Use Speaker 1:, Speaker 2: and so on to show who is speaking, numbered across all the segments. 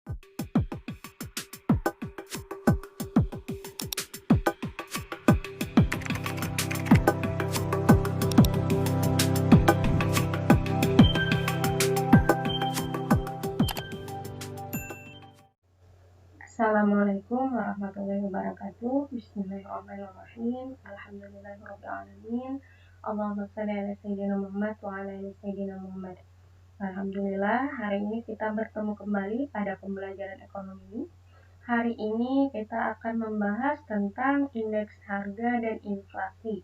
Speaker 1: Assalamualaikum warahmatullahi wabarakatuh. Bismillahirrahmanirrahim. Alhamdulillahirrahmanirrahim. Allahumma shalli ala sayyidina Muhammad wa ala ali sayyidina Muhammad. Alhamdulillah, hari ini kita bertemu kembali pada pembelajaran ekonomi. Hari ini kita akan membahas tentang indeks harga dan inflasi.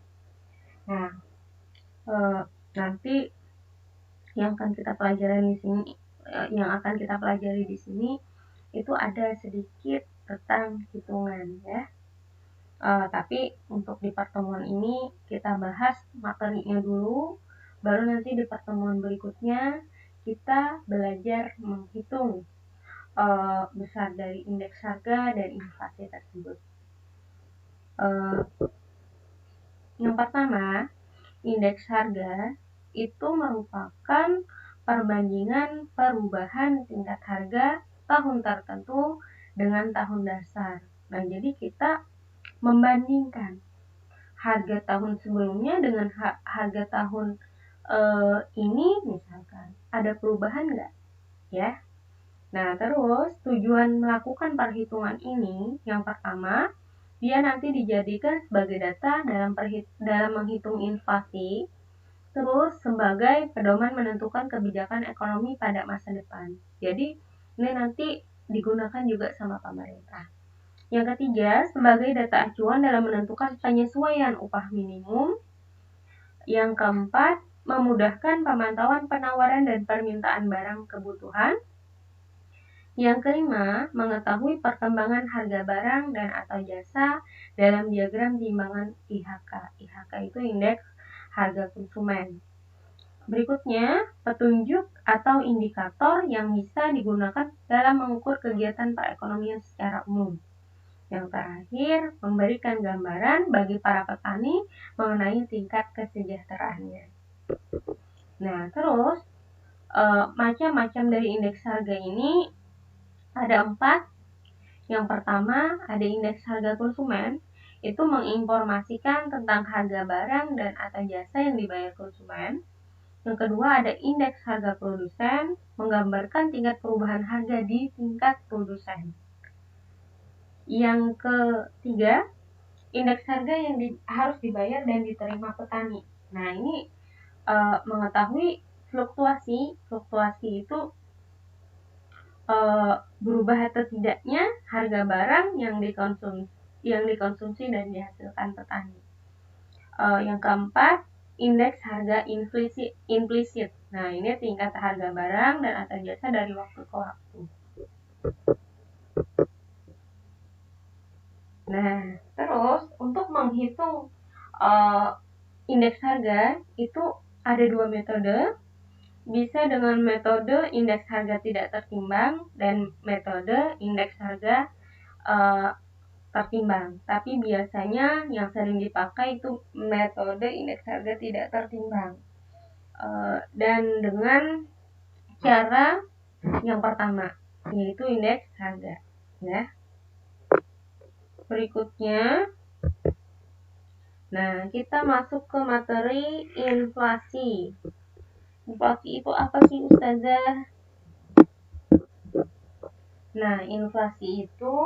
Speaker 1: Nah, nanti yang akan kita pelajari di sini, itu ada sedikit tentang hitungan ya. Tapi untuk di pertemuan ini kita bahas materinya dulu, baru nanti di pertemuan berikutnya kita belajar menghitung besar dari indeks harga dan inflasi tersebut. Yang pertama, indeks harga itu merupakan perbandingan perubahan tingkat harga tahun tertentu dengan tahun dasar. Nah, jadi kita membandingkan harga tahun sebelumnya dengan harga tahun ini, misalkan ada perubahan nggak ya. Nah, terus tujuan melakukan perhitungan ini, yang pertama, dia nanti dijadikan sebagai data dalam menghitung inflasi, terus sebagai pedoman menentukan kebijakan ekonomi pada masa depan. Jadi ini nanti digunakan juga sama pemerintah. Yang ketiga, sebagai data acuan dalam menentukan penyesuaian upah minimum. Yang keempat, memudahkan pemantauan penawaran dan permintaan barang kebutuhan. Yang kelima, mengetahui perkembangan harga barang dan atau jasa dalam diagram timbangan IHK. IHK itu indeks harga konsumen. Berikutnya, petunjuk atau indikator yang bisa digunakan dalam mengukur kegiatan perekonomian secara umum. Yang terakhir, memberikan gambaran bagi para petani mengenai tingkat kesejahteraannya. Nah, terus macam-macam dari indeks harga ini ada 4. Yang pertama, ada indeks harga konsumen, itu menginformasikan tentang harga barang dan atau jasa yang dibayar konsumen. Yang kedua, ada indeks harga produsen, menggambarkan tingkat perubahan harga di tingkat produsen. Yang ketiga, indeks harga yang harus dibayar dan diterima petani. Nah, ini mengetahui fluktuasi itu berubah atau tidaknya harga barang yang dikonsumsi dan dihasilkan petani. Yang keempat, indeks harga implisit. Nah, ini tingkat harga barang dan atau jasa dari waktu ke waktu. Nah, terus untuk menghitung indeks harga itu ada 2 metode. Bisa dengan metode indeks harga tidak tertimbang dan metode indeks harga tertimbang. Tapi biasanya yang sering dipakai itu metode indeks harga tidak tertimbang. Dan dengan cara yang pertama, yaitu indeks harga. Ya. Berikutnya, nah kita masuk ke materi inflasi. Inflasi itu apa sih, Ustazah? Nah, inflasi itu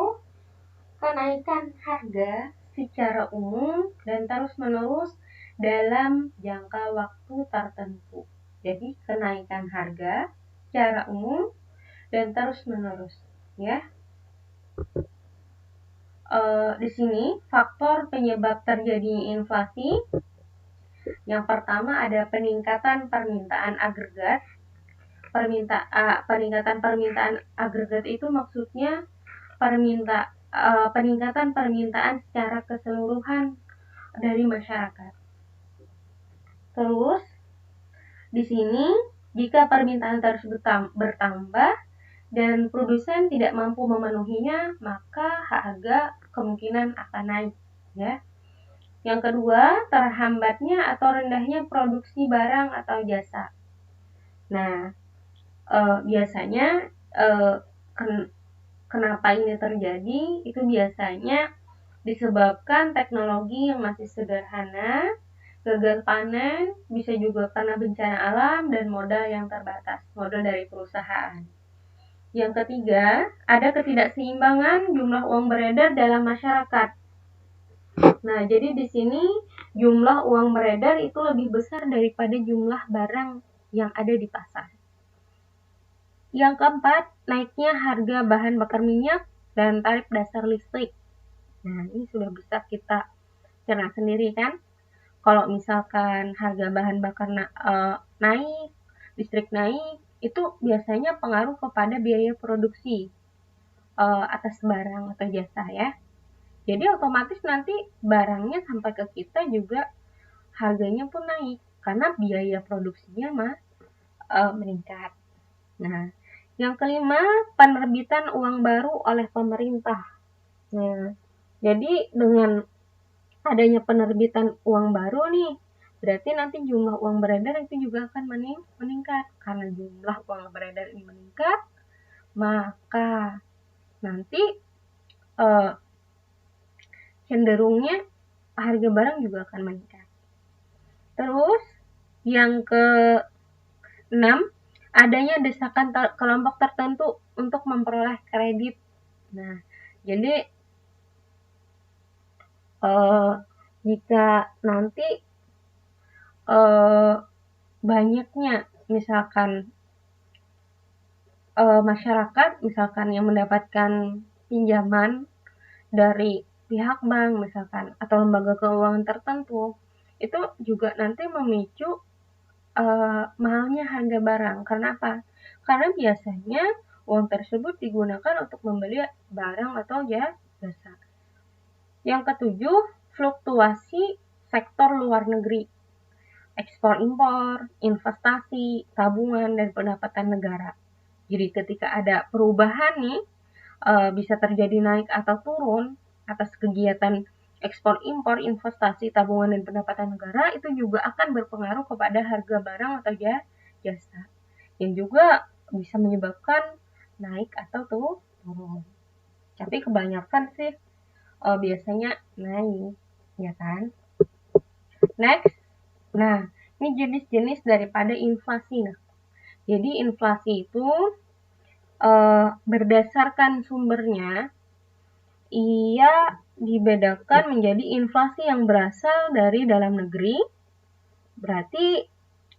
Speaker 1: kenaikan harga secara umum dan terus-menerus dalam jangka waktu tertentu. Jadi, kenaikan harga secara umum dan terus-menerus, ya. Di sini faktor penyebab terjadinya inflasi. Yang pertama ada peningkatan permintaan agregat. Peningkatan permintaan agregat itu maksudnya peningkatan permintaan secara keseluruhan dari masyarakat. Terus di sini jika permintaan tersebut bertambah dan produsen tidak mampu memenuhinya, maka harga kemungkinan akan naik, ya. Yang kedua, terhambatnya atau rendahnya produksi barang atau jasa. Nah, biasanya Kenapa ini terjadi? Itu biasanya disebabkan teknologi yang masih sederhana, gagal panen, bisa juga karena bencana alam, dan modal yang terbatas, modal dari perusahaan. Yang ketiga, ada ketidakseimbangan jumlah uang beredar dalam masyarakat. Nah, jadi di sini jumlah uang beredar itu lebih besar daripada jumlah barang yang ada di pasar. Yang keempat, naiknya harga bahan bakar minyak dan tarif dasar listrik. Nah, ini sudah bisa kita cerna sendiri kan. Kalau misalkan harga bahan bakar naik, listrik naik, itu biasanya pengaruh kepada biaya produksi atas barang atau jasa ya. Jadi otomatis nanti barangnya sampai ke kita juga harganya pun naik karena biaya produksinya meningkat. Nah, yang kelima, penerbitan uang baru oleh pemerintah. Nah, jadi dengan adanya penerbitan uang baru nih, berarti nanti jumlah uang beredar itu juga akan meningkat. Karena jumlah uang beredar ini meningkat, maka nanti cenderungnya harga barang juga akan meningkat. Terus, yang ke-6, adanya desakan kelompok tertentu untuk memperoleh kredit. Nah, jadi jika nanti banyaknya misalkan masyarakat misalkan yang mendapatkan pinjaman dari pihak bank misalkan atau lembaga keuangan tertentu, itu juga nanti memicu mahalnya harga barang. Karena apa? Karena biasanya uang tersebut digunakan untuk membeli barang atau jasa. Yang ketujuh, fluktuasi sektor luar negeri, ekspor impor, investasi, tabungan, dan pendapatan negara. Jadi ketika ada perubahan nih, bisa terjadi naik atau turun atas kegiatan ekspor impor, investasi, tabungan, dan pendapatan negara, itu juga akan berpengaruh kepada harga barang atau jasa, yang juga bisa menyebabkan naik atau turun. Tapi kebanyakan sih biasanya naik, ya kan? Next, nah ini jenis-jenis daripada inflasi. Nah, jadi inflasi itu berdasarkan sumbernya, ia dibedakan menjadi inflasi yang berasal dari dalam negeri. Berarti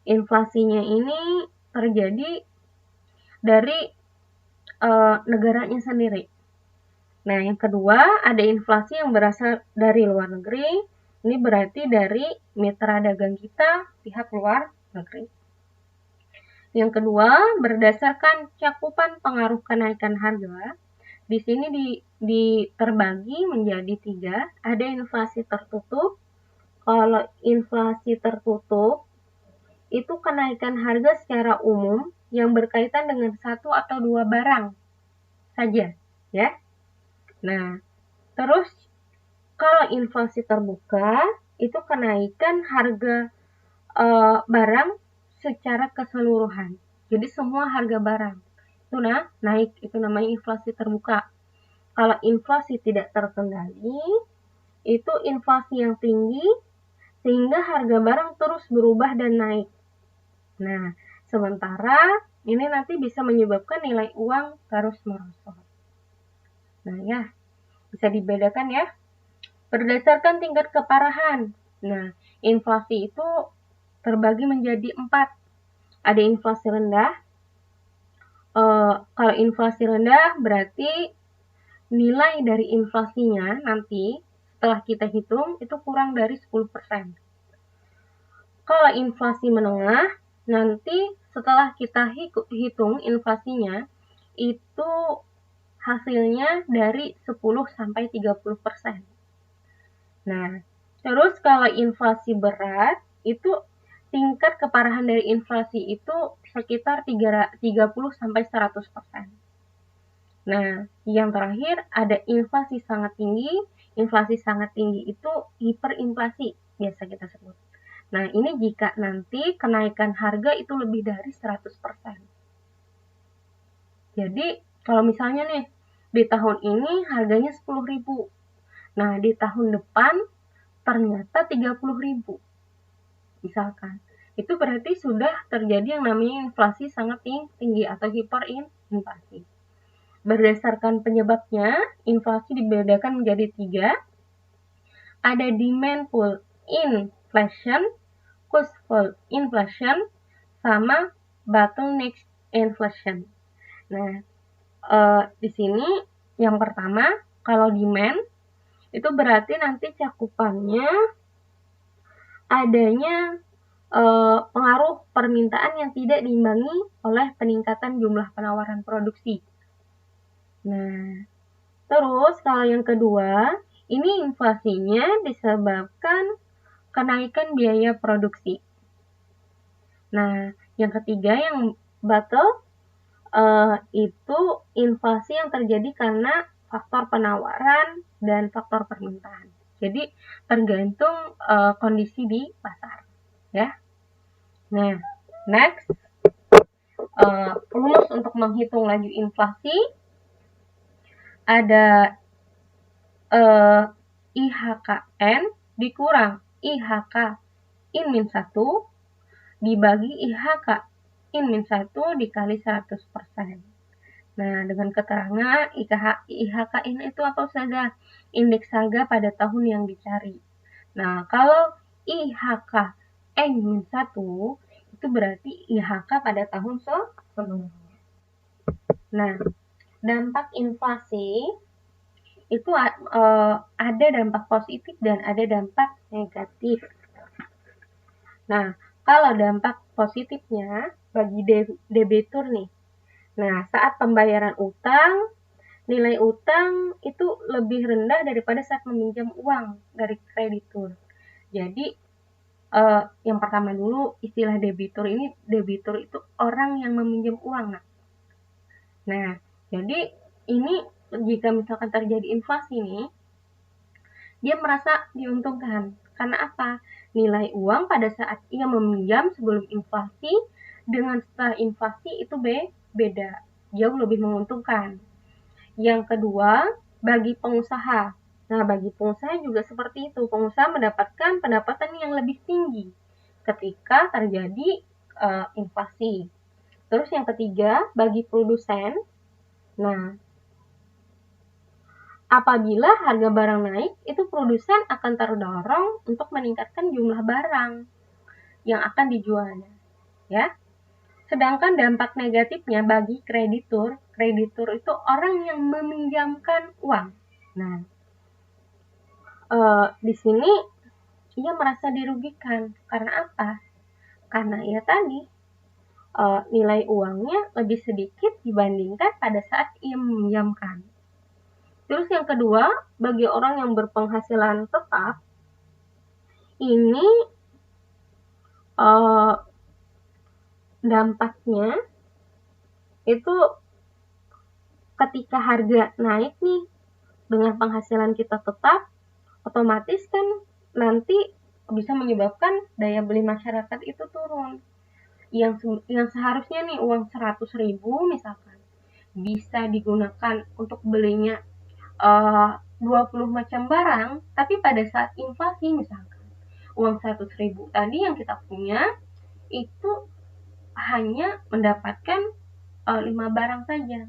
Speaker 1: inflasinya ini terjadi dari negaranya sendiri. Nah, yang kedua, ada inflasi yang berasal dari luar negeri. Ini berarti dari mitra dagang kita, pihak luar negeri. Yang kedua, berdasarkan cakupan pengaruh kenaikan harga. Di sini terbagi menjadi 3. Ada inflasi tertutup. Kalau inflasi tertutup, itu kenaikan harga secara umum yang berkaitan dengan satu atau dua barang saja, ya. Nah, terus kalau inflasi terbuka, itu kenaikan harga barang secara keseluruhan. Jadi semua harga barang itu naik, itu namanya inflasi terbuka. Kalau inflasi tidak terkendali, itu inflasi yang tinggi sehingga harga barang terus berubah dan naik. Nah, sementara ini nanti bisa menyebabkan nilai uang terus merosot. Nah ya, bisa dibedakan ya. Berdasarkan tingkat keparahan. Nah, inflasi itu terbagi menjadi 4. Ada inflasi rendah. Kalau inflasi rendah berarti nilai dari inflasinya nanti setelah kita hitung itu kurang dari 10%. Kalau inflasi menengah, nanti setelah kita hitung inflasinya itu hasilnya dari 10-30%. Nah, terus kalau inflasi berat, itu tingkat keparahan dari inflasi itu sekitar 30-100%. Nah, yang terakhir ada inflasi sangat tinggi. Inflasi sangat tinggi itu hiperinflasi, biasa kita sebut. Nah, ini jika nanti kenaikan harga itu lebih dari 100%. Jadi, kalau misalnya nih, di tahun ini harganya 10.000. Nah, di tahun depan ternyata 30.000. Misalkan. Itu berarti sudah terjadi yang namanya inflasi sangat tinggi atau hiperinflasi. Berdasarkan penyebabnya, inflasi dibedakan menjadi 3. Ada demand pull inflation, cost pull inflation, sama bottleneck inflation. Nah, di sini yang pertama, kalau demand itu berarti nanti cakupannya adanya pengaruh permintaan yang tidak diimbangi oleh peningkatan jumlah penawaran produksi. Nah, terus kalau yang kedua, ini inflasinya disebabkan kenaikan biaya produksi. Nah, yang ketiga yang battle itu inflasi yang terjadi karena faktor penawaran dan faktor permintaan. Jadi tergantung kondisi di pasar, ya. Nah, next, rumus untuk menghitung laju inflasi ada IHKN dikurang IHK in-1 dibagi IHK in-1 dikali 100%. Nah, dengan keterangan IHKN itu apa saja? Indeks harga pada tahun yang dicari. Nah, kalau IHK N-1 itu berarti IHK pada tahun sebelumnya. Nah, dampak inflasi itu ada dampak positif dan ada dampak negatif. Nah, kalau dampak positifnya bagi debitur nih. Nah, saat pembayaran utang, nilai utang itu lebih rendah daripada saat meminjam uang dari kreditur. Jadi, yang pertama dulu istilah debitur ini, debitur itu orang yang meminjam uang. Nah, jadi ini jika misalkan terjadi inflasi nih, dia merasa diuntungkan. Karena apa? Nilai uang pada saat ia meminjam sebelum inflasi dengan setelah inflasi itu beda, jauh lebih menguntungkan. Yang kedua, bagi pengusaha. Nah, bagi pengusaha juga seperti itu. Pengusaha mendapatkan pendapatan yang lebih tinggi ketika terjadi inflasi. Terus yang ketiga, bagi produsen. Nah, apabila harga barang naik, itu produsen akan terdorong untuk meningkatkan jumlah barang yang akan dijualnya, ya. Sedangkan dampak negatifnya bagi kreditur itu orang yang meminjamkan uang. Nah, di sini ia merasa dirugikan. Karena apa? Karena ia tadi nilai uangnya lebih sedikit dibandingkan pada saat ia meminjamkan. Terus yang kedua, bagi orang yang berpenghasilan tetap, ini dampaknya itu ketika harga naik nih dengan penghasilan kita tetap, otomatis kan nanti bisa menyebabkan daya beli masyarakat itu turun. Yang seharusnya nih uang 100.000 misalkan bisa digunakan untuk belinya 20 macam barang, tapi pada saat inflasi misalkan uang 100.000 tadi yang kita punya itu hanya mendapatkan 5 barang saja.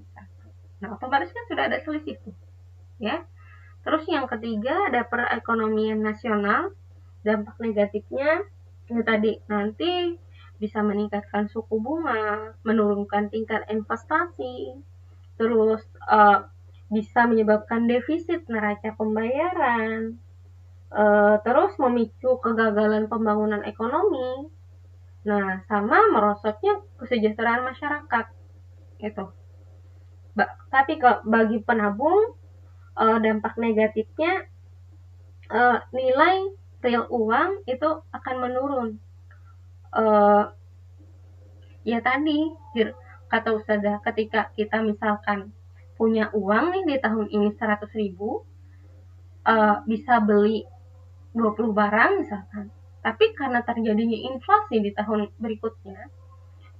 Speaker 1: Nah, otomatis kan sudah ada selisih tuh, ya. Terus yang ketiga ada perekonomian nasional. Dampak negatifnya ini tadi nanti bisa meningkatkan suku bunga, menurunkan tingkat investasi, terus bisa menyebabkan defisit neraca pembayaran, terus memicu kegagalan pembangunan ekonomi. Nah, sama merosotnya kesejahteraan masyarakat gitu. Tapi bagi penabung dampak negatifnya nilai real uang itu akan menurun. Ya tadi kata Ustazah, ketika kita misalkan punya uang nih di tahun ini 100.000, bisa beli 20 barang misalkan, tapi karena terjadinya inflasi di tahun berikutnya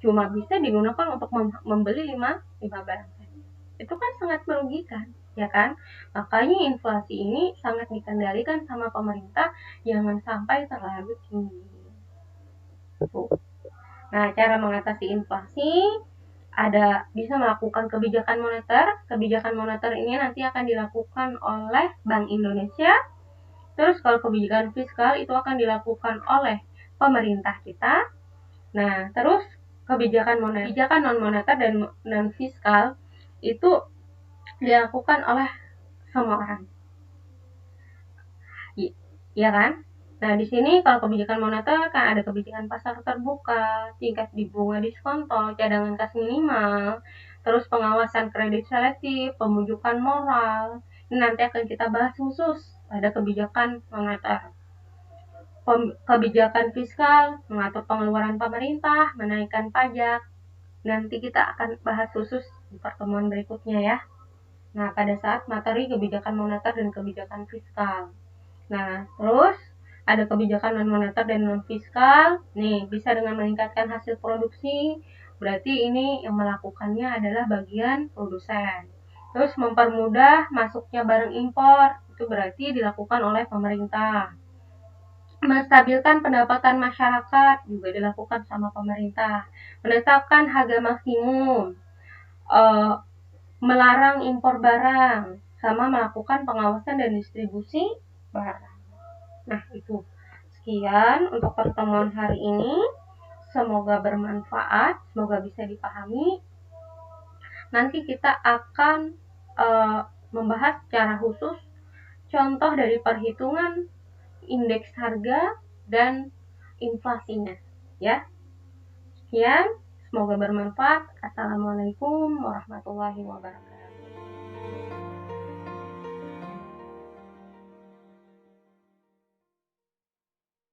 Speaker 1: cuma bisa digunakan untuk membeli 5 barang saja. itu kan sangat merugikan, ya kan? Makanya inflasi ini sangat dikendalikan sama pemerintah, jangan sampai terlalu tinggi. Tuh. Nah, cara mengatasi inflasi ada bisa melakukan kebijakan moneter. Kebijakan moneter ini nanti akan dilakukan oleh Bank Indonesia. Terus kalau kebijakan fiskal itu akan dilakukan oleh pemerintah kita. Nah, terus kebijakan non moneter dan non fiskal itu dilakukan oleh semua orang. Iya kan? Nah, di sini kalau kebijakan moneter kan ada kebijakan pasar terbuka, tingkat bunga diskontol, cadangan kas minimal, terus pengawasan kredit selektif, pembujukan moral. Ini nanti akan kita bahas khusus pada kebijakan moneter. Kebijakan fiskal, mengatur pengeluaran pemerintah, menaikkan pajak. Nanti kita akan bahas khusus di pertemuan berikutnya ya. Nah, pada saat materi kebijakan moneter dan kebijakan fiskal. Nah, terus ada kebijakan non moneter dan non fiskal. Nih, bisa dengan meningkatkan hasil produksi. Berarti ini yang melakukannya adalah bagian produsen. Terus mempermudah masuknya barang impor. Itu berarti dilakukan oleh pemerintah. Menstabilkan pendapatan masyarakat juga dilakukan sama pemerintah. Menetapkan harga maksimum. Melarang impor barang. Sama melakukan pengawasan dan distribusi barang. Nah, itu. Sekian untuk pertemuan hari ini. Semoga bermanfaat, semoga bisa dipahami. Nanti kita akan membahas secara khusus contoh dari perhitungan indeks harga dan inflasinya. Ya. Sekian, semoga bermanfaat. Assalamualaikum warahmatullahi wabarakatuh.